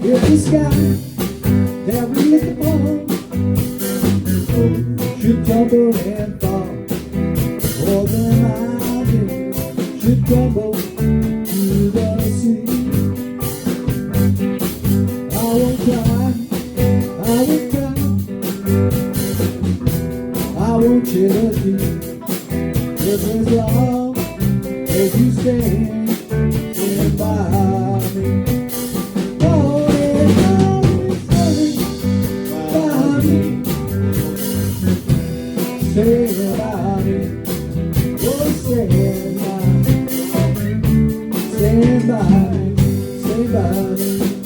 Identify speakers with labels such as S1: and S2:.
S1: If the sky that we look upon should tumble and fall, or the mountain should crumble to the sea, I won't cry, I won't cry, I won't shed a tear, just as long as you stand by me. Stand by me, oh stand by me, stand by me, stand by me.